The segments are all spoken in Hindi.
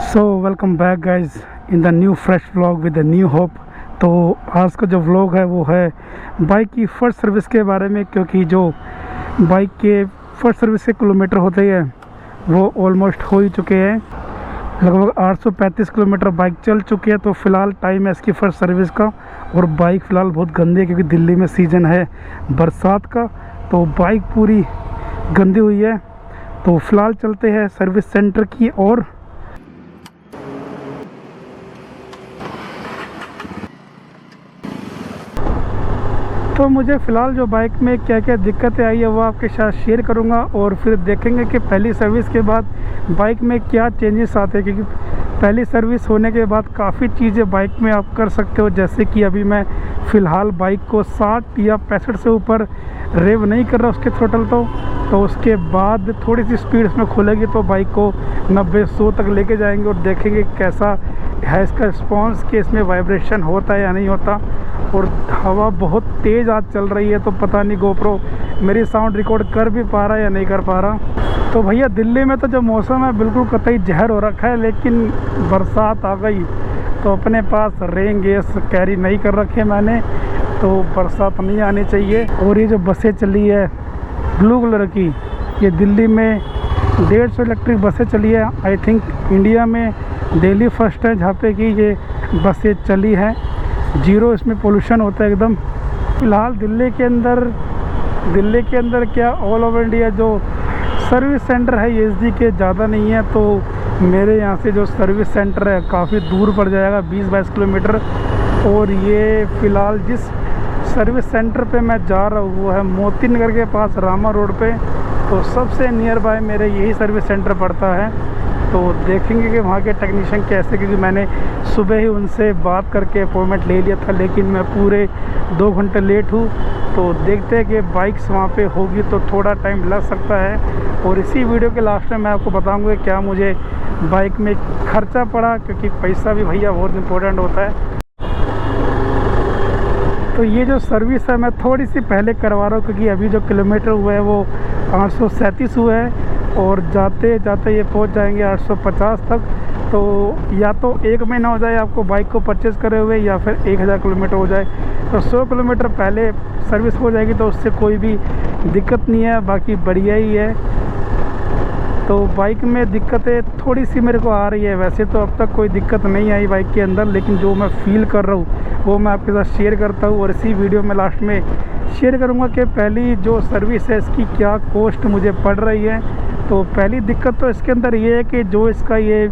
So welcome back guys in the new fresh vlog with the new hope. तो आज का जो व्लॉग है वो है बाइक की फर्स्ट सर्विस के बारे में, क्योंकि जो बाइक के फर्स्ट सर्विस के किलोमीटर होते हैं वो ऑलमोस्ट हो ही चुके हैं। लगभग 835 किलोमीटर बाइक चल चुकी है। तो फ़िलहाल टाइम है इसकी फ़र्स्ट सर्विस का, और बाइक फ़िलहाल बहुत गंदी है क्योंकि दिल्ली में सीज़न है बरसात का, तो बाइक पूरी गंदी हुई है। तो फ़िलहाल चलते हैं सर्विस सेंटर की ओर। तो मुझे फ़िलहाल जो बाइक में क्या क्या दिक्कतें आई है वो आपके साथ शेयर करूंगा, और फिर देखेंगे कि पहली सर्विस के बाद बाइक में क्या चेंजेस आते हैं, क्योंकि पहली सर्विस होने के बाद काफ़ी चीज़ें बाइक में आप कर सकते हो। जैसे कि अभी मैं फ़िलहाल बाइक को 60 या 65 से ऊपर रेव नहीं कर रहा उसके थ्रोटल, तो उसके बाद थोड़ी सी स्पीड इसमें खुलेगी तो बाइक को 90-100 तक लेके जाएंगे और देखेंगे कैसा है इसका रिस्पॉन्स, कि इसमें वाइब्रेशन होता है या नहीं होता। और हवा बहुत तेज़ आज चल रही है, तो पता नहीं गोप्रो मेरी साउंड रिकॉर्ड कर भी पा रहा है या नहीं कर पा रहा। तो भैया दिल्ली में तो जो मौसम है बिल्कुल कतई जहर हो रखा है, लेकिन बरसात आ गई तो अपने पास रेन गैस कैरी नहीं कर रखे मैंने, तो बरसात नहीं आनी चाहिए। और ये जो बसें चली है ब्लू कलर की, ये दिल्ली में 150 इलेक्ट्रिक बसें चली है। आई थिंक इंडिया में दिल्ली फर्स्ट है जहाँ पे कि ये बसें चली हैं। जीरो इसमें पोल्यूशन होता है एकदम। फ़िलहाल दिल्ली के अंदर क्या ऑल ओवर इंडिया जो सर्विस सेंटर है एसडी के ज़्यादा नहीं है, तो मेरे यहाँ से जो सर्विस सेंटर है काफ़ी दूर पड़ जाएगा, 20-22 किलोमीटर। और ये फ़िलहाल जिस सर्विस सेंटर पे मैं जा रहा हूँ वो है मोती नगर के पास रामा रोड पे, तो सबसे नियर बाय मेरे यही सर्विस सेंटर पड़ता है। तो देखेंगे कि वहाँ के टेक्नीशियन कैसे, क्योंकि मैंने सुबह ही उनसे बात करके अपॉइंटमेंट ले लिया था, लेकिन मैं पूरे 2 घंटे लेट हूँ। तो देखते हैं कि बाइक्स वहाँ पे होगी तो थोड़ा टाइम लग सकता है। और इसी वीडियो के लास्ट में मैं आपको बताऊँगा क्या मुझे बाइक में खर्चा पड़ा, क्योंकि पैसा भी भैया बहुत इम्पोर्टेंट होता है। तो ये जो सर्विस है मैं थोड़ी सी पहले करवा रहा हूँ, क्योंकि अभी जो किलोमीटर हुए हैं वो 837 हुए हैं, और जाते जाते ये पहुँच जाएंगे 850 तक। तो या तो 1 महीना हो जाए आपको बाइक को परचेज़ करे हुए, या फिर 1000 किलोमीटर हो जाए। तो 100 किलोमीटर पहले सर्विस हो जाएगी तो उससे कोई भी दिक्कत नहीं है, बाकी बढ़िया ही है। तो बाइक में दिक्कतें थोड़ी सी मेरे को आ रही है, वैसे तो अब तक कोई दिक्कत नहीं आई बाइक के अंदर, लेकिन जो मैं फ़ील कर रहा हूँ वो मैं आपके साथ शेयर करता हूँ। और इसी वीडियो में लास्ट में शेयर करूँगा कि पहली जो सर्विस है इसकी क्या कॉस्ट मुझे पड़ रही है। तो पहली दिक्कत तो इसके अंदर ये है कि जो इसका ये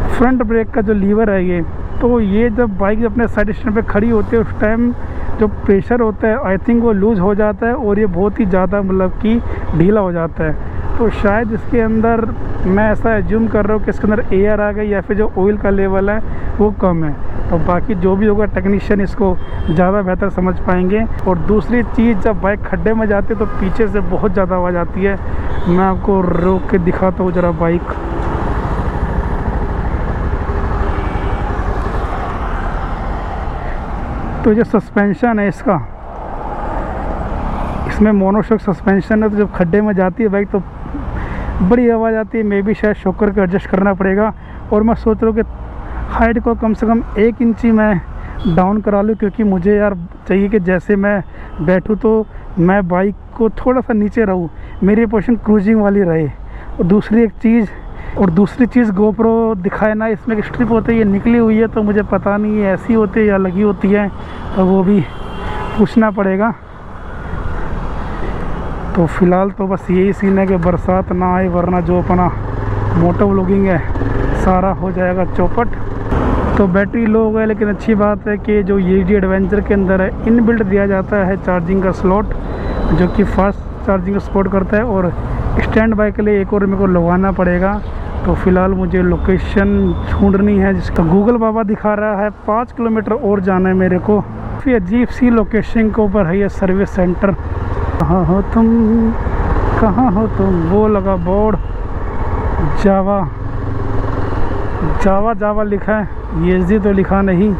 फ्रंट ब्रेक का जो लीवर है तो ये जब बाइक अपने साइड स्टैंड पे खड़ी होती है उस टाइम जो प्रेशर होता है आई थिंक वो लूज़ हो जाता है, और ये बहुत ही ज़्यादा मतलब कि ढीला हो जाता है। तो शायद इसके अंदर मैं ऐसा एज्यूम कर रहा हूँ कि इसके अंदर एयर आ गई, या फिर जो ऑयल का लेवल है वो कम है। तो बाकी जो भी होगा टेक्नीशियन इसको ज़्यादा बेहतर समझ पाएंगे। और दूसरी चीज़, जब बाइक खड्डे में जाती है तो पीछे से बहुत ज़्यादा आवाज़ आती है। मैं आपको रोक के दिखाता हूँ ज़रा बाइक। तो जो सस्पेंशन है इसमें मोनोशॉक सस्पेंशन है, तो जब खड्डे में जाती है बाइक तो बड़ी आवाज़ आती है। मे भी शायद शॉकर को एडजस्ट करना पड़ेगा। और मैं सोच रहा हूँ कि हाइट को कम से कम 1 इंची मैं डाउन करा लूँ, क्योंकि मुझे यार चाहिए कि जैसे मैं बैठूँ तो मैं बाइक को थोड़ा सा नीचे रहूँ, मेरी पोजीशन क्रूजिंग वाली रहे। और दूसरी चीज़ गोप्रो दिखाए ना, इसमें एक स्ट्रिप होती है ये निकली हुई है, तो मुझे पता नहीं है ऐसी होती है या लगी होती है, तो वो भी पूछना पड़ेगा। तो फ़िलहाल तो बस यही सीन है कि बरसात ना आए, वरना जो अपना मोटो व्लॉगिंग है सारा हो जाएगा चौपट। तो बैटरी लो हो गया, लेकिन अच्छी बात है कि जो ये एडवेंचर के अंदर है इनबिल्ट दिया जाता है चार्जिंग का स्लॉट, जो कि फास्ट चार्जिंग को सपोर्ट करता है। और स्टैंड बाय के लिए एक और मेरे को लगवाना पड़ेगा। तो फ़िलहाल मुझे लोकेशन ढूंढनी है, जिसका गूगल बाबा दिखा रहा है 5 किलोमीटर और जाना है मेरे को। फिर अजीब सी लोकेशन के ऊपर है ये सर्विस सेंटर। कहाँ हो तुम, वो लगा बोर्ड जावा लिखा है, ये तो लिखा नहीं।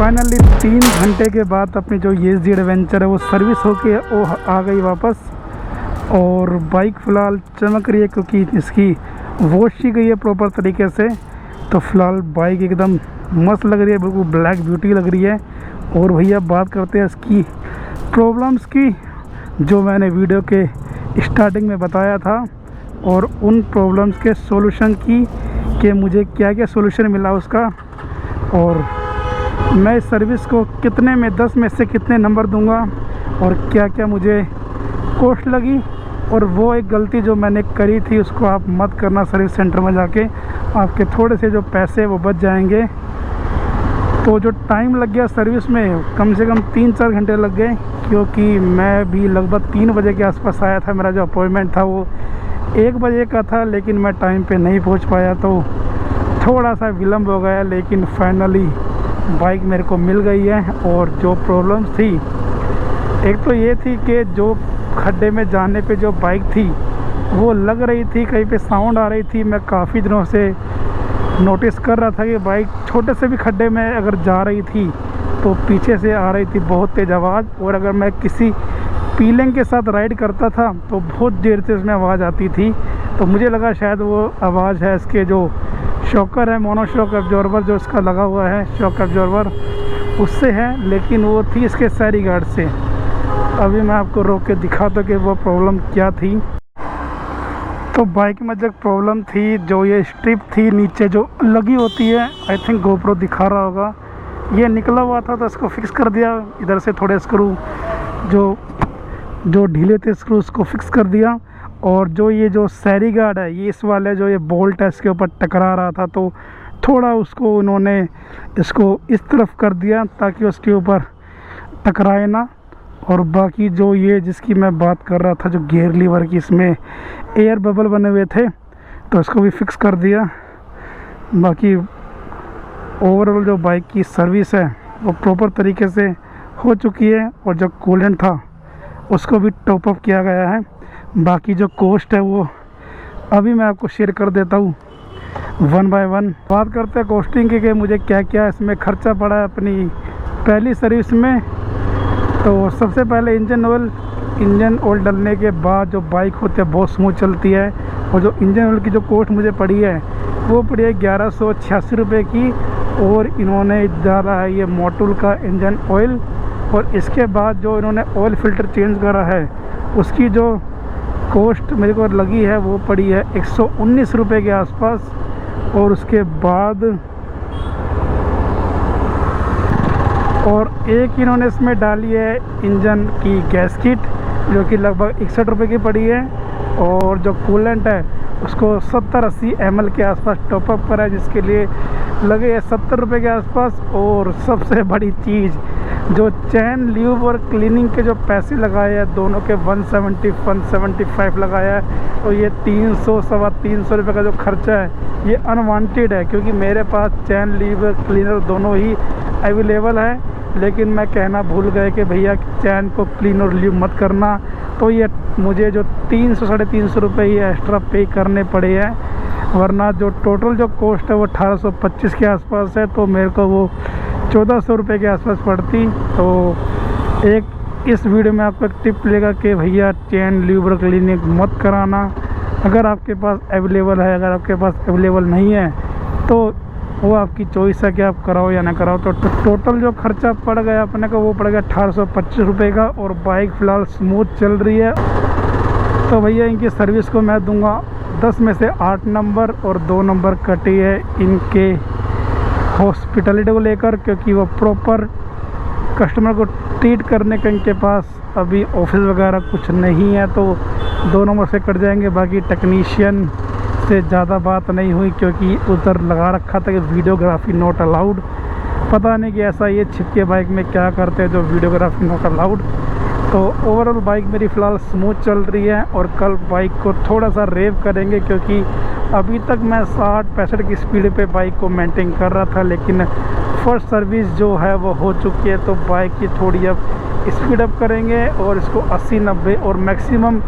फाइनली 3 घंटे के बाद अपनी जो ESG एडवेंचर है वो सर्विस होके वो आ गई वापस। और बाइक फ़िलहाल चमक रही है क्योंकि इसकी वॉश की गई है प्रॉपर तरीके से। तो फ़िलहाल बाइक एकदम मस्त लग रही है, बिल्कुल ब्लैक ब्यूटी लग रही है। और भैया बात करते हैं इसकी प्रॉब्लम्स की, जो मैंने वीडियो के स्टार्टिंग में बताया था, और उन प्रॉब्लम्स के सॉल्यूशन की कि मुझे क्या क्या सॉल्यूशन मिला उसका, और मैं इस सर्विस को कितने में 10 में से कितने नंबर दूंगा, और क्या क्या मुझे कॉस्ट लगी। और वो एक गलती जो मैंने करी थी उसको आप मत करना सर्विस सेंटर में जाके, आपके थोड़े से जो पैसे वो बच जाएंगे। तो जो टाइम लग गया सर्विस में कम से कम 3-4 घंटे लग गए, क्योंकि मैं भी लगभग 3 बजे के आसपास आया था। मेरा जो अपॉइंटमेंट था वो 1 बजे का था, लेकिन मैं टाइम पे नहीं पहुंच पाया तो थोड़ा सा विलम्ब हो गया। लेकिन फाइनली बाइक मेरे को मिल गई है। और जो प्रॉब्लम्स थी, एक तो ये थी कि जो खड्डे में जाने पे जो बाइक थी वो लग रही थी, कहीं पे साउंड आ रही थी। मैं काफ़ी दिनों से नोटिस कर रहा था कि बाइक छोटे से भी खड्डे में अगर जा रही थी तो पीछे से आ रही थी बहुत तेज़ आवाज़। और अगर मैं किसी पीलिंग के साथ राइड करता था तो बहुत देर से उसमें आवाज़ आती थी। तो मुझे लगा शायद वो आवाज़ है इसके जो शॉकर है, मोनो शॉक एब्जॉर्बर जो इसका लगा हुआ है, शॉक एब्जॉर्बर, उससे है। लेकिन वो थी इसके सैरी गार्ड से। अभी मैं आपको रोक के दिखाता कि वो प्रॉब्लम क्या थी। तो बाइक में जो प्रॉब्लम थी, जो ये स्ट्रिप थी नीचे जो लगी होती है, आई थिंक गोप्रो दिखा रहा होगा, ये निकला हुआ था तो इसको फिक्स कर दिया। इधर से थोड़े स्क्रू जो ढीले थे स्क्रू उसको फिक्स कर दिया। और जो ये जो सैरी गार्ड है, ये इस वाले जो ये बोल्ट है इसके ऊपर टकरा रहा था, तो थोड़ा उसको उन्होंने इसको इस तरफ कर दिया ताकि उसके ऊपर टकराए ना। और बाकी जो ये जिसकी मैं बात कर रहा था, जो गियर लीवर की इसमें एयर बबल बने हुए थे, तो इसको भी फिक्स कर दिया। बाकी ओवरऑल जो बाइक की सर्विस है वो प्रॉपर तरीके से हो चुकी है। और जो कूलेंट था उसको भी टॉप अप किया गया है। बाकी जो कॉस्ट है वो अभी मैं आपको शेयर कर देता हूँ 1 बाय 1। बात करते हैं कॉस्टिंग की कि मुझे क्या क्या इसमें खर्चा पड़ा है अपनी पहली सर्विस में। तो सबसे पहले इंजन ऑयल डलने के बाद जो बाइक होती है बहुत स्मूथ चलती है। और जो इंजन ऑयल की जो कॉस्ट मुझे पड़ी है वो पड़ी है 1186 रुपये की। और इन्होंने डाला है ये मोटुल का इंजन ऑयल। और इसके बाद जो इन्होंने ऑयल फ़िल्टर चेंज करा है उसकी जो कॉस्ट मेरे को लगी है वो पड़ी है 119 रुपये के आसपास। और उसके बाद और एक इन्होंने इसमें डाली है इंजन की गैस किट, जो कि लगभग 61 रुपये की पड़ी है। और जो कूलेंट है उसको 70-80 ml के आसपास टॉपअप करा है, जिसके लिए लगे है 70 रुपये के आसपास। और सबसे बड़ी चीज़ जो चैन ल्यूब और क्लीनिंग के जो पैसे लगाए हैं दोनों के 175 लगाया है। तो ये 300-325 रुपये का जो खर्चा है ये अनवांटेड है, क्योंकि मेरे पास चैन ल्यूब क्लीनर दोनों ही अवेलेबल है। लेकिन मैं कहना भूल गए कि भैया चैन को क्लीन और ल्यूब मत करना। तो ये मुझे जो 300-350 रुपये ही एक्स्ट्रा पे करने पड़े हैं, वरना जो टोटल जो कॉस्ट है वो 1825 के आसपास है। तो मेरे को वो 1400 रुपये के आसपास पड़ती। तो एक इस वीडियो में आपको एक टिप मिलेगा कि भैया चैन ल्यूब क्लीनिंग मत कराना। अगर आपके पास अवेलेबल है, अगर आपके पास अवेलेबल नहीं है तो वो आपकी चॉइस है कि आप कराओ या ना कराओ। तो टोटल जो खर्चा पड़ गया अपने को वो पड़ गया 1825 रुपये का। और बाइक फ़िलहाल स्मूथ चल रही है। तो भैया इनकी सर्विस को मैं दूंगा 10 में से 8 नंबर। और 2 नंबर कटी है इनके हॉस्पिटलिटी को लेकर, क्योंकि वो प्रॉपर कस्टमर को ट्रीट करने का इनके पास अभी ऑफिस वगैरह कुछ नहीं है, तो 2 नंबर से कट जाएंगे। बाकी टेक्नीशियन से ज़्यादा बात नहीं हुई, क्योंकि उधर लगा रखा था कि वीडियोग्राफी नॉट अलाउड। पता नहीं कि ऐसा ये छिपके बाइक में क्या करते हैं जो वीडियोग्राफी नॉट अलाउड। तो ओवरऑल बाइक मेरी फ़िलहाल स्मूथ चल रही है। और कल बाइक को थोड़ा सा रेव करेंगे, क्योंकि अभी तक मैं 60-65 की स्पीड पे बाइक को मेंटेन कर रहा था। लेकिन फर्स्ट सर्विस जो है वो हो चुकी है, तो बाइक की थोड़ी अब स्पीड अप करेंगे और इसको 80-90 और मैक्सिमम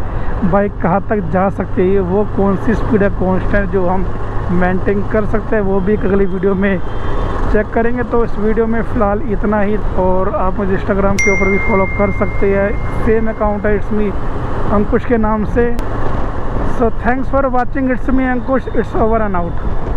बाइक कहाँ तक जा सकती है, वो कौन सी स्पीड है कांस्टेंट जो हम मेंटेन कर सकते हैं, वो भी एक अगली वीडियो में चेक करेंगे। तो इस वीडियो में फ़िलहाल इतना ही, और आप मुझे इंस्टाग्राम के ऊपर भी फॉलो कर सकते हैं, सेम अकाउंट है इट्स मी अंकुश के नाम से। So thanks for watching, it's me Ankush, it's over and out.